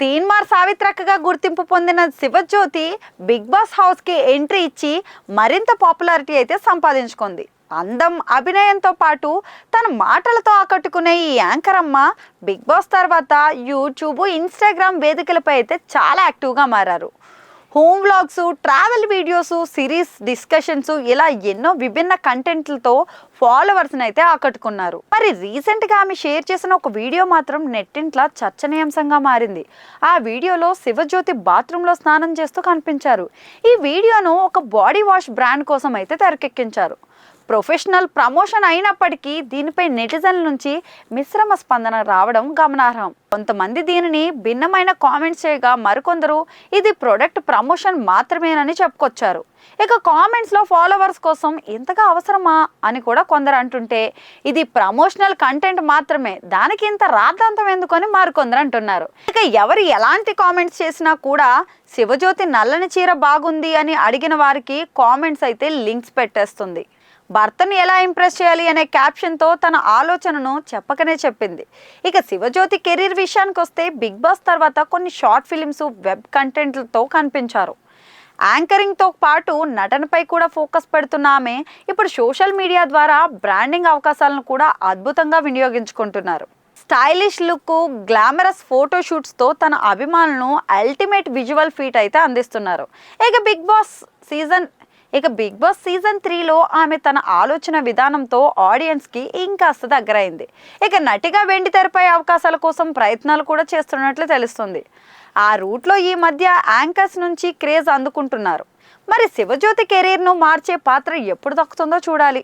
తీన్మార్ సావిత్రక్కగా గుర్తింపు పొందిన Shivajyothi big boss హౌస్కి ఎంట్రీ ఇచ్చి మరింత పాపులారిటీ అయితే సంపాదించుకుంది. అందం, అభినయంతో పాటు తన మాటలతో ఆకట్టుకునే ఈ యాంకర్ అమ్మ బిగ్ బాస్ తర్వాత యూట్యూబ్, ఇన్స్టాగ్రామ్ వేదికలపై అయితే చాలా యాక్టివ్గా మారారు. Home vlogs, travel videos, series discussions ఇలా ఎన్నో విభిన్న కంటెంట్లతో ఫాలోవర్స్ని అయితే ఆకట్టుకున్నారు. మరి రీసెంట్గా ఆమె షేర్ చేసిన ఒక వీడియో మాత్రం నెట్టింట్లా చర్చనీయాంశంగా మారింది. ఆ వీడియోలో శివజ్యోతి బాత్రూంలో స్నానం చేస్తూ కనిపించారు. ఈ వీడియోను ఒక బాడీ వాష్ బ్రాండ్ కోసం అయితే తెరకెక్కించారు. ప్రొఫెషనల్ ప్రమోషన్ అయినప్పటికీ దీనిపై నెటిజన్ల నుంచి మిశ్రమ స్పందన రావడం గమనార్హం. కొంతమంది దీనిని భిన్నమైన కామెంట్స్ చేయగా, మరికొందరు ఇది ప్రొడక్ట్ ప్రమోషన్ మాత్రమేనని చెప్పుకొచ్చారు. ఇక కామెంట్స్లో ఫాలోవర్స్ కోసం ఇంతగా అవసరమా అని కూడా కొందరు అంటుంటే, ఇది ప్రమోషనల్ కంటెంట్ మాత్రమే, దానికి ఇంత రాద్ధాంతం ఎందుకని మరికొందరు అంటున్నారు. ఇక ఎవరు ఎలాంటి కామెంట్స్ చేసినా కూడా శివజ్యోతి నల్లని చీర బాగుంది అని అడిగిన వారికి కామెంట్స్ అయితే లింక్స్ పెట్టేస్తుంది. భర్తను ఎలా ఇంప్రెస్ చేయాలి అనే క్యాప్షన్తో తన ఆలోచనను చెప్పకనే చెప్పింది. ఇక శివజ్యోతి కెరీర్ విషయానికి వస్తే బిగ్ బాస్ తర్వాత కొన్ని షార్ట్ ఫిలిమ్స్, వెబ్ కంటెంట్లతో కనిపించారు. యాంకరింగ్తో పాటు నటనపై కూడా ఫోకస్ పెడుతున్న ఆమె ఇప్పుడు సోషల్ మీడియా ద్వారా బ్రాండింగ్ అవకాశాలను కూడా అద్భుతంగా వినియోగించుకుంటున్నారు. స్టైలిష్ లుక్, గ్లామరస్ ఫోటోషూట్స్తో తన అభిమానులను అల్టిమేట్ విజువల్ ఫీట్ అయితే అందిస్తున్నారు. ఇక బిగ్ బాస్ సీజన్ 3లో ఆమె తన ఆలోచన విధానంతో ఆడియన్స్కి ఇంకాస్త దగ్గరైంది. ఇక నటిగా వెండి తెరపై అవకాశాల కోసం ప్రయత్నాలు కూడా చేస్తున్నట్లు తెలుస్తుంది. ఆ రూట్లో ఈ మధ్య యాంకర్స్ నుంచి క్రేజ్ అందుకుంటున్నారు. మరి శివజ్యోతి కెరీర్ను మార్చే పాత్ర ఎప్పుడు దక్కుతుందో చూడాలి.